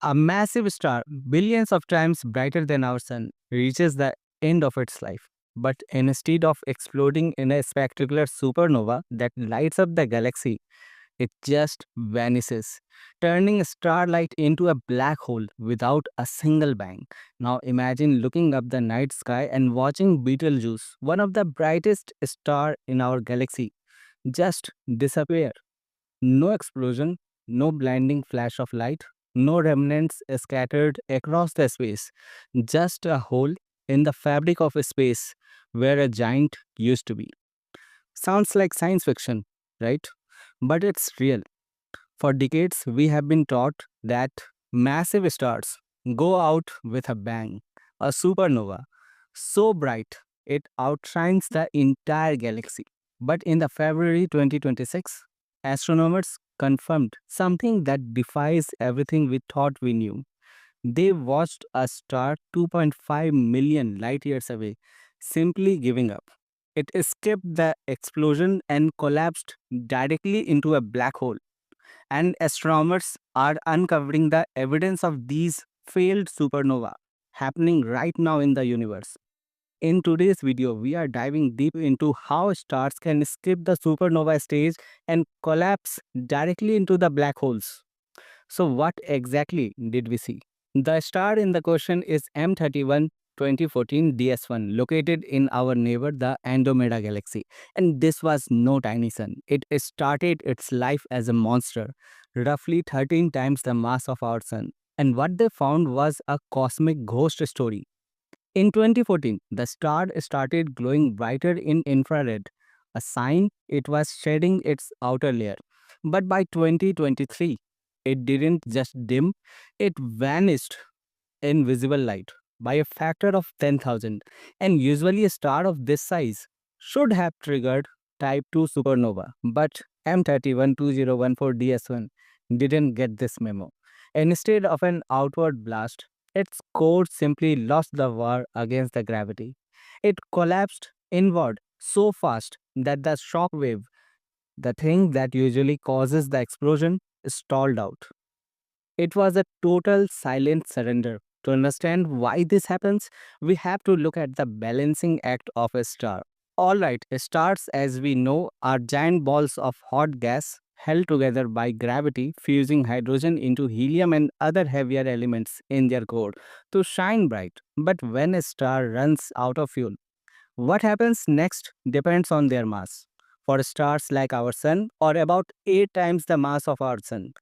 A massive star, billions of times brighter than our sun, reaches the end of its life. But instead of exploding in a spectacular supernova that lights up the galaxy, it just vanishes, turning starlight into a black hole without a single bang. Now imagine looking up the night sky and watching Betelgeuse, one of the brightest stars in our galaxy, just disappear. No explosion, no blinding flash of light, no remnants scattered across the space, just a hole in the fabric of space where a giant used to be. Sounds like science fiction, right? But it's real. For decades, we have been taught that massive stars go out with a bang, a supernova, so bright it outshines the entire galaxy. But in the February 2026, astronomers confirmed something that defies everything we thought we knew. They watched a star 2.5 million light years away, simply giving up. It escaped the explosion and collapsed directly into a black hole, and astronomers are uncovering the evidence of these failed supernova happening right now in the universe. In today's video, we are diving deep into how stars can skip the supernova stage and collapse directly into the black holes. So, what exactly did we see? The star in the question is M31 2014 DS1, located in our neighbor, the Andromeda Galaxy. And this was no tiny sun. It started its life as a monster, roughly 13 times the mass of our sun. And what they found was a cosmic ghost story. In 2014, the star started glowing brighter in infrared, a sign it was shedding its outer layer. But by 2023, it didn't just dim, it vanished in visible light by a factor of 10,000. And usually, a star of this size should have triggered type 2 supernova. But M312014 DS1 didn't get this memo. Instead of an outward blast, its core simply lost the war against the gravity. It collapsed inward so fast that the shock wave, the thing that usually causes the explosion, stalled out. It was a total silent surrender. To understand why this happens, we have to look at the balancing act of a star. Alright, stars, as we know, are giant balls of hot gas held together by gravity, fusing hydrogen into helium and other heavier elements in their core to shine bright. But when a star runs out of fuel, what happens next depends on their mass. For stars like our Sun, or about 8 times the mass of our Sun,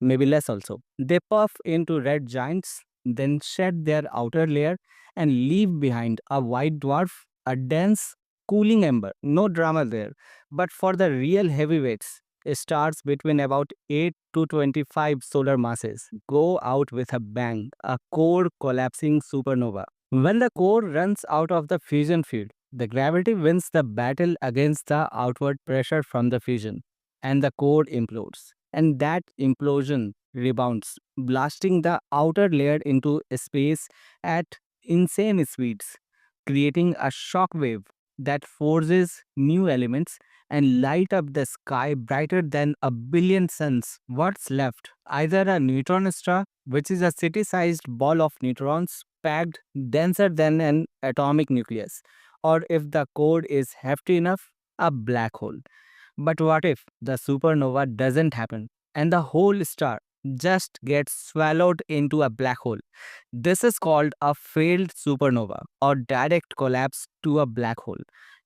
maybe less also. They puff into red giants, then shed their outer layer and leave behind a white dwarf, a dense, cooling ember. No drama there. But for the real heavyweights, stars between about 8 to 25 solar masses go out with a bang, a core collapsing supernova. When the core runs out of the fusion field, the gravity wins the battle against the outward pressure from the fusion, and the core implodes. And that implosion rebounds, blasting the outer layer into space at insane speeds, creating a shock wave that forces new elements and light up the sky brighter than a billion suns. What's left? Either a neutron star, which is a city-sized ball of neutrons packed denser than an atomic nucleus, or if the core is hefty enough, a black hole. But what if the supernova doesn't happen and the whole star just gets swallowed into a black hole? This is called a failed supernova or direct collapse to a black hole.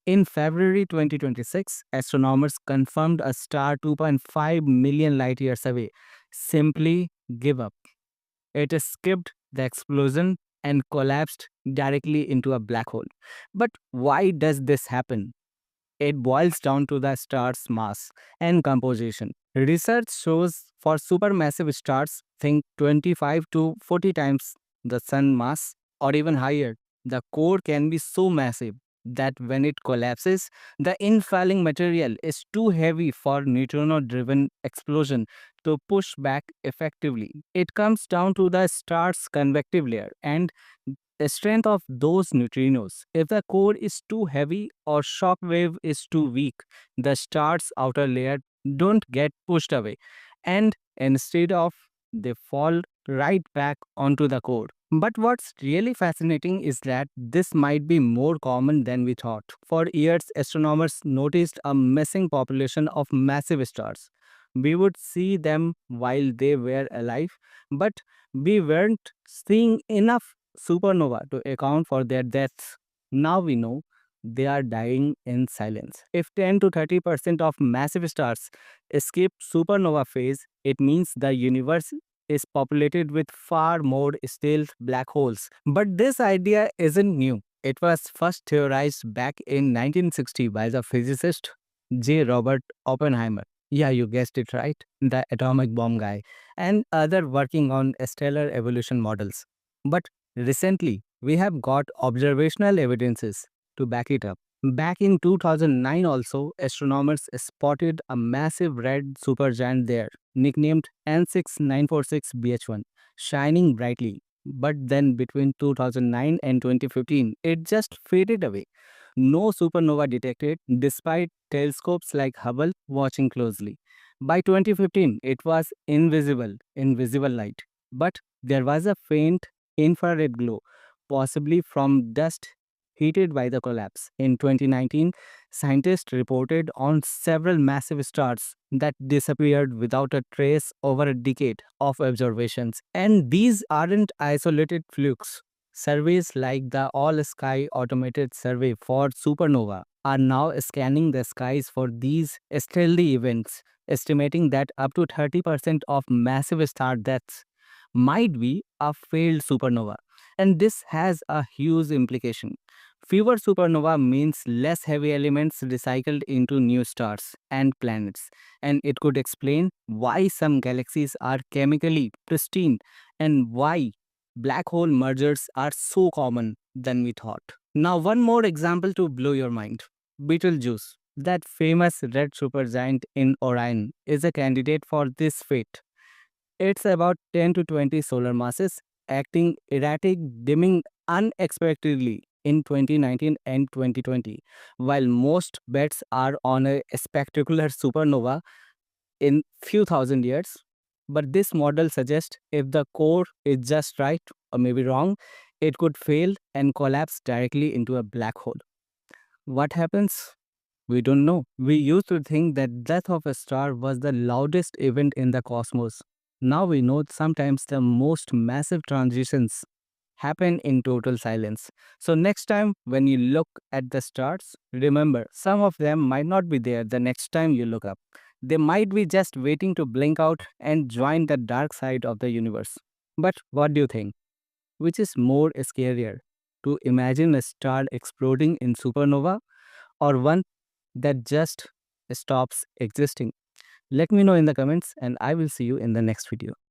In February 2026, astronomers confirmed a star 2.5 million light years away simply give up. It skipped the explosion and collapsed directly into a black hole. But why does this happen? It boils down to the star's mass and composition. Research shows for supermassive stars, think 25 to 40 times the sun mass or even higher, the core can be so massive that when it collapses, the infalling material is too heavy for neutrino driven explosion to push back effectively. It comes down to the star's convective layer and the strength of those neutrinos. If the core is too heavy or shock wave is too weak, the star's outer layer don't get pushed away, and instead of they fall right back onto the core. But what's really fascinating is that this might be more common than we thought. For years, astronomers noticed a missing population of massive stars. We would see them while they were alive, but we weren't seeing enough supernova to account for their deaths. Now we know they are dying in silence. If 10 to 30% of massive stars escape supernova phase, it means the universe is populated with far more stealth black holes. But this idea isn't new. It was first theorized back in 1960 by the physicist J. Robert Oppenheimer. Yeah, you guessed it right, the atomic bomb guy, and other working on stellar evolution models. But recently, we have got observational evidences to back it up. Back in 2009 also, astronomers spotted a massive red supergiant there, nicknamed N6946BH1, shining brightly. But then between 2009 and 2015, it just faded away. No supernova detected despite telescopes like Hubble watching closely. By 2015, it was invisible in visible light, but there was a faint infrared glow, possibly from dust heated by the collapse. In 2019, scientists reported on several massive stars that disappeared without a trace over a decade of observations. And these aren't isolated flukes. Surveys like the All Sky Automated Survey for Supernova are now scanning the skies for these stealthy events, estimating that up to 30% of massive star deaths might be a failed supernova. And this has a huge implication. Fewer supernova means less heavy elements recycled into new stars and planets. And it could explain why some galaxies are chemically pristine and why black hole mergers are so common than we thought. Now, one more example to blow your mind. Betelgeuse, that famous red supergiant in Orion, is a candidate for this fate. It's about 10 to 20 solar masses, acting erratic, dimming unexpectedly in 2019 and 2020. While most bets are on a spectacular supernova in few thousand years, but this model suggests if the core is just right or maybe wrong, it could fail and collapse directly into a black hole. What happens? We don't know. We used to think that death of a star was the loudest event in the cosmos. Now we know sometimes the most massive transitions happen in total silence. So next time when you look at the stars, remember some of them might not be there the next time you look up. They might be just waiting to blink out and join the dark side of the universe. But what do you think? Which is more scarier? To imagine a star exploding in supernova or one that just stops existing? Let me know in the comments and I will see you in the next video.